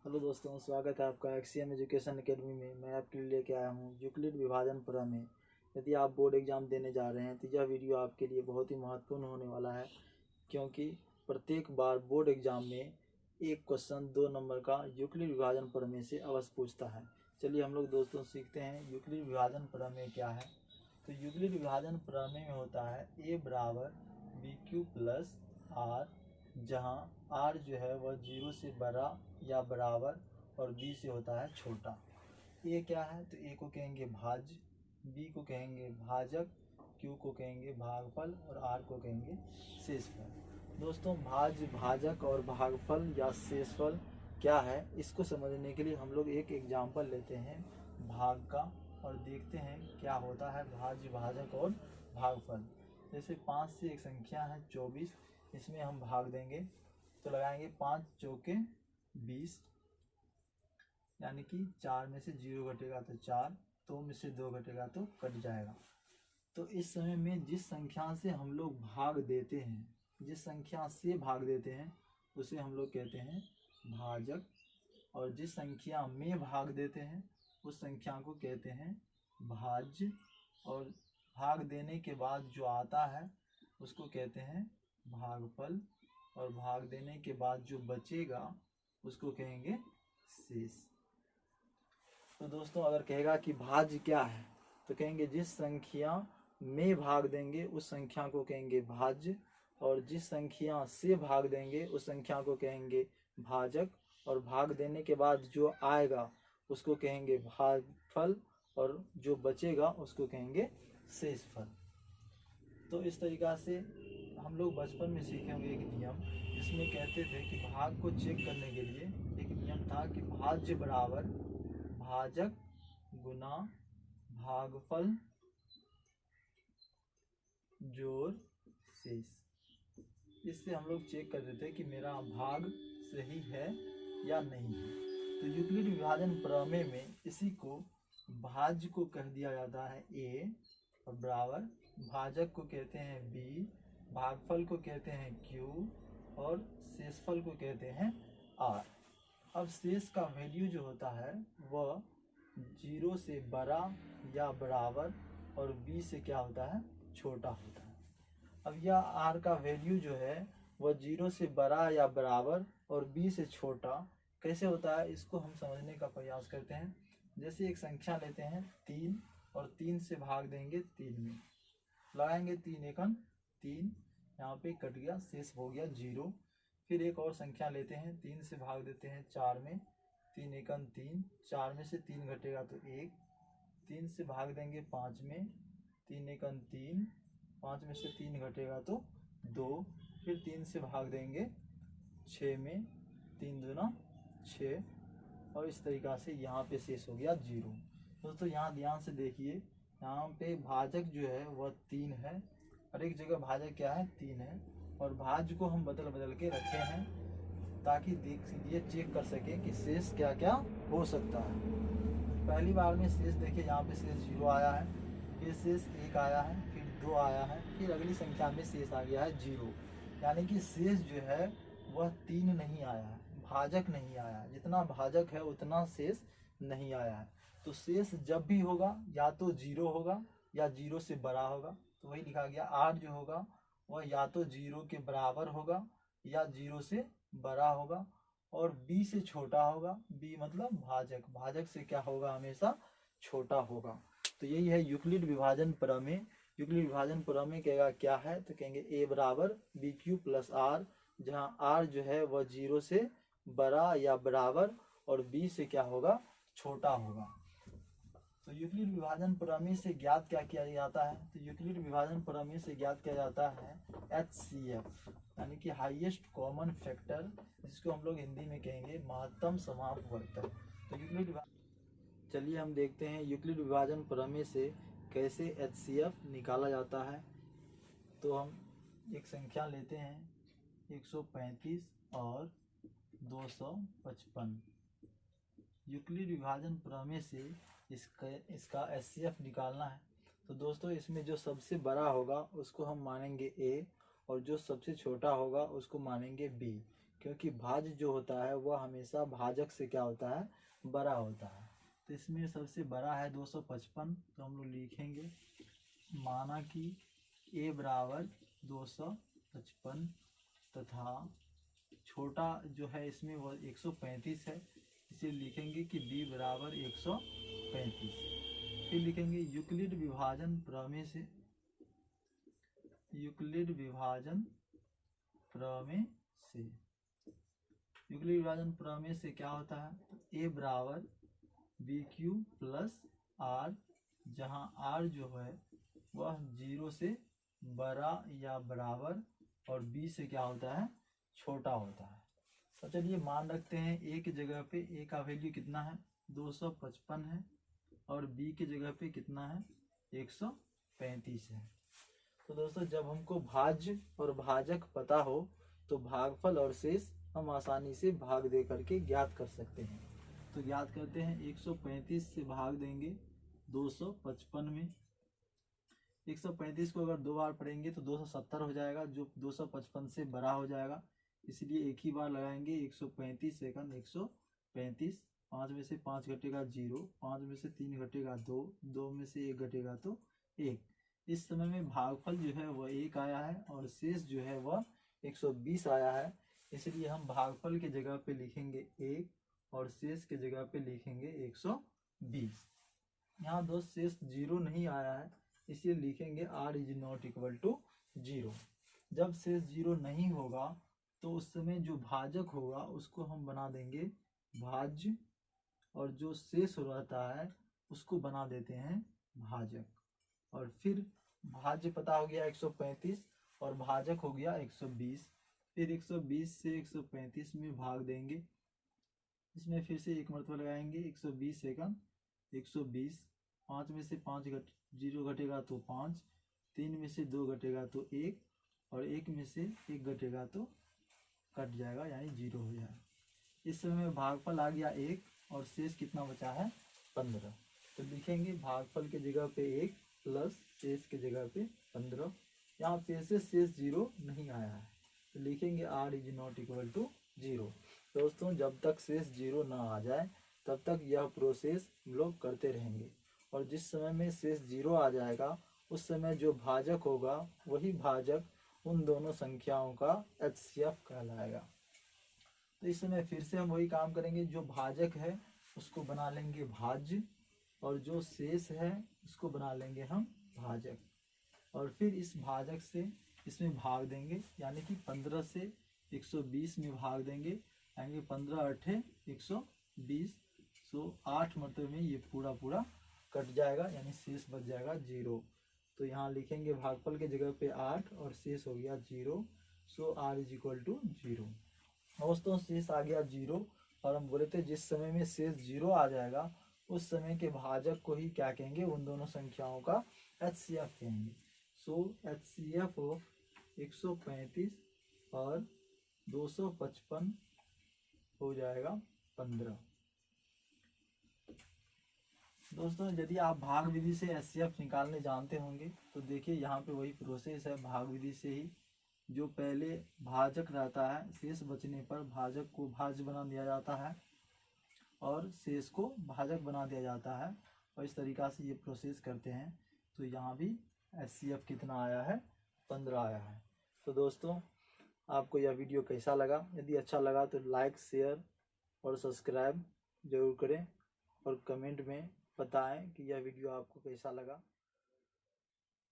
Hello दोस्तों, स्वागत है आपका एक्सीएम एजुकेशन एकेडमी में। मैं आपके लिए लेके आया हूँ यूक्लिड विभाजन प्रमेय। यदि आप बोर्ड एग्जाम देने जा रहे हैं तो यह वीडियो आपके लिए बहुत ही महत्वपूर्ण होने वाला है, क्योंकि प्रत्येक बार बोर्ड एग्जाम में एक क्वेश्चन 2 नंबर का यूक्लिड विभाजन प्रमेय से अवश्य पूछता है। चलिए हम लोग दोस्तों सीखते हैं यूक्लिड विभाजन प्रमेय क्या है। तो यूक्लिड विभाजन प्रमेय में होता है ए बराबर बी क्यू प्लस आर, जहाँ आर जो है वह 0 से बड़ा या बराबर और बी से होता है छोटा। ए क्या है? तो ए को कहेंगे भाज्य, बी को कहेंगे भाजक, क्यू को कहेंगे भागफल और आर को कहेंगे शेषफल। दोस्तों, भाज्य, भाजक और भागफल या शेषफल क्या है, इसको समझने के लिए हम लोग एक एग्जाम्पल लेते हैं भाग का और देखते हैं क्या होता है भाज्य, भाजक और भागफल। जैसे 5 से एक संख्या है 24, इसमें हम भाग देंगे तो लगाएंगे 5 चौके 20, यानी कि 4 में से 0 घटेगा तो 4, 2 में से 2 घटेगा तो कट जाएगा। तो इस समय में जिस संख्या से हम लोग भाग देते हैं, जिस संख्या से भाग देते हैं उसे हम लोग कहते हैं भाजक, और जिस संख्या में भाग देते हैं उस संख्या को कहते हैं भाज्य, और भाग देने के बाद जो आता है उसको कहते हैं भागफल, और भाग देने के बाद जो बचेगा उसको कहेंगे शेष। तो दोस्तों, अगर कहेगा कि भाज्य क्या है तो कहेंगे जिस संख्या में भाग देंगे उस संख्या को कहेंगे भाज्य, और जिस संख्या से भाग देंगे उस संख्या को कहेंगे भाजक, और भाग देने के बाद जो आएगा उसको कहेंगे भागफल, और जो बचेगा उसको कहेंगे शेषफल। तो इस तरीक़ा से हम लोग बचपन में सीखे होंगे एक नियम, जिसमें कहते थे कि भाग को चेक करने के लिए एक नियम था कि भाज्य बराबर भाजक गुना भागफल जोड़ शेष। इससे हम लोग चेक करते थे कि मेरा भाग सही है या नहीं है। तो यूक्लिड विभाजन प्रमेय में इसी को भाज्य को कह दिया जाता है ए, और बराबर भाजक को कहते हैं बी, भागफल को कहते हैं क्यू, और शेषफल को कहते हैं आर। अब शेष का वैल्यू जो होता है वह 0 से बड़ा या बराबर और b से क्या होता है, छोटा होता है। अब यह r का वैल्यू जो है वह 0 से बड़ा या बराबर और b से छोटा कैसे होता है, इसको हम समझने का प्रयास करते हैं। जैसे एक संख्या लेते हैं 3, और 3 से भाग देंगे 3 में, लगाएंगे 3 एकम 3, यहाँ पे कट गया, शेष हो गया 0। फिर एक और संख्या लेते हैं, 3 से भाग देते हैं 4 में, 3 एकम 3, 4 में से 3 घटेगा तो 1, 3 से भाग देंगे 5 में, 3 एकम 3, 5 में से 3 घटेगा तो 2, फिर 3 से भाग देंगे 6 में, 3 दूना 6, और इस तरीक़ा से यहाँ पे शेष हो गया 0। दोस्तों, यहाँ ध्यान से देखिए, यहाँ पे भाजक जो है वह 3 है, और एक जगह भाजक क्या है 3 है, और भाज्य को हम बदल बदल के रखे हैं ताकि ये चेक कर सके कि शेष क्या क्या हो सकता है। पहली बार में शेष देखिए, यहाँ पे शेष 0 आया है, फिर शेष 1 आया है, फिर 2 आया है, फिर अगली संख्या में शेष आ गया है 0, यानी कि शेष जो है वह 3 नहीं आया है, भाजक नहीं आया है। जितना भाजक है उतना शेष नहीं आया है। तो शेष जब भी होगा या तो 0 होगा या 0 से बड़ा होगा, तो वही लिखा गया आर जो होगा वह या तो 0 के बराबर होगा या 0 से बड़ा होगा, और b से छोटा होगा। b मतलब भाजक, भाजक से क्या होगा, हमेशा छोटा होगा। तो यही है यूक्लिड विभाजन प्रमेय। यूक्लिड विभाजन प्रमेय कहेगा क्या है, तो कहेंगे a बराबर बी क्यू प्लस आर, जहाँ r जो है वह 0 से बड़ा या बराबर और b से क्या होगा, छोटा होगा। तो यूक्लिड विभाजन प्रमेय से ज्ञात क्या किया जाता है, तो यूक्लिड विभाजन प्रमेय से ज्ञात किया जाता है HCF, यानी कि हाईएस्ट कॉमन फैक्टर, जिसको हम लोग हिंदी में कहेंगे महत्तम समापवर्तक। तो यूक्लिड, चलिए हम देखते हैं यूक्लिड विभाजन प्रमेय से कैसे HCF निकाला जाता है। तो हम एक संख्या लेते हैं 135 और 255। यूक्लिड विभाजन प्रमेय से इसका HCF निकालना है। तो दोस्तों, इसमें जो सबसे बड़ा होगा उसको हम मानेंगे A, और जो सबसे छोटा होगा उसको मानेंगे B, क्योंकि भाज्य जो होता है वह हमेशा भाजक से क्या होता है, बड़ा होता है। तो इसमें सबसे बड़ा है 255, तो हम लोग लिखेंगे माना कि a बराबर 255 तथा छोटा जो है इसमें वह 135 है, इसे लिखेंगे कि b बराबर 135। फिर लिखेंगे यूक्लिड विभाजन प्रमेय से, यूक्लिड विभाजन प्रमेय से, यूक्लिड विभाजन प्रमेय से क्या होता है, तो a बराबर बी क्यू प्लस आर, जहाँ r जो है वह 0 से बड़ा या बराबर और b से क्या होता है, छोटा होता है। तो चलिए मान रखते हैं a की जगह पे a का वैल्यू कितना है, 255 है, और b की जगह पे कितना है, 135 है। तो दोस्तों जब हमको भाज्य और भाजक पता हो तो भागफल और शेष हम आसानी से भाग दे करके ज्ञात कर सकते हैं। तो ज्ञात करते हैं, 135 से भाग देंगे 255 में। 135 को अगर 2 बार पढ़ेंगे तो 270 हो जाएगा, जो 255 से बड़ा हो जाएगा, इसलिए एक ही बार लगाएंगे। 135 सेकंड 135, 5 में से 5 घटेगा 0, 5 में से 3 घटेगा 2, 2 में से 1 घटेगा तो 1। इस समय में भागफल जो है वह 1 आया है और शेष जो है वह 120 आया है, इसलिए हम भागफल के जगह पे लिखेंगे 1 और शेष के जगह पे लिखेंगे 120। यहाँ दोस्त शेष 0 नहीं आया है, इसलिए लिखेंगे r is not equal to 0। जब शेष 0 नहीं होगा तो उस समय जो भाजक होगा उसको हम बना देंगे भाज्य, और जो शेष रहता है उसको बना देते हैं भाजक। और फिर भाज्य पता हो गया 135 और भाजक हो गया 120। फिर 120 से 135 में भाग देंगे, इसमें फिर से एक मरतबा लगाएंगे, 120 सेकंड 120, 5 में से 5 0 घटेगा तो 5, 3 में से 2 घटेगा तो 1, और 1 में से 1 घटेगा तो कट जाएगा, यानी 0 हो जाएगा। इस समय भागफल आ गया 1 और शेष कितना बचा है, 15। तो लिखेंगे भागफल के जगह पे 1 प्लस शेष के जगह पे 15। यहाँ फिर से शेष 0 नहीं आया है, तो लिखेंगे r is not equal to 0। दोस्तों जब तक शेष 0 ना आ जाए तब तक यह प्रोसेस हम लोग करते रहेंगे, और जिस समय में शेष 0 आ जाएगा उस समय जो भाजक होगा वही भाजक उन दोनों संख्याओं का HCF कहलाएगा। तो इस समय फिर से हम वही काम करेंगे, जो भाजक है उसको बना लेंगे भाज्य, और जो शेष है उसको बना लेंगे हम भाजक, और फिर इस भाजक से इसमें भाग देंगे, यानी कि 15 से 120 में भाग देंगे, यानी 15 8 120। सो 8 मरतबे में ये पूरा पूरा कट जाएगा, यानी शेष बच जाएगा 0। तो यहाँ लिखेंगे भागफल के जगह पे 8 और शेष हो गया 0। सो r इज इक्वल टू 0। दोस्तों शेष आ गया 0, और हम बोले थे जिस समय में शेष 0 आ जाएगा उस समय के भाजक को ही क्या कहेंगे, उन दोनों संख्याओं का HCF कहेंगे। सो HCF ऑफ 135 और 255 हो जाएगा 15। दोस्तों यदि आप भाग विधि से HCF निकालने जानते होंगे तो देखिए यहाँ पे वही प्रोसेस है भाग विधि से ही। जो पहले भाजक रहता है, शेष बचने पर भाजक को भाज्य बना दिया जाता है और शेष को भाजक बना दिया जाता है, और इस तरीक़ा से ये प्रोसेस करते हैं। तो यहाँ भी HCF कितना आया है, 15 आया है। तो दोस्तों आपको यह वीडियो कैसा लगा? यदि अच्छा लगा तो लाइक, शेयर और सब्सक्राइब जरूर करें, और कमेंट में बताएं कि यह वीडियो आपको कैसा लगा।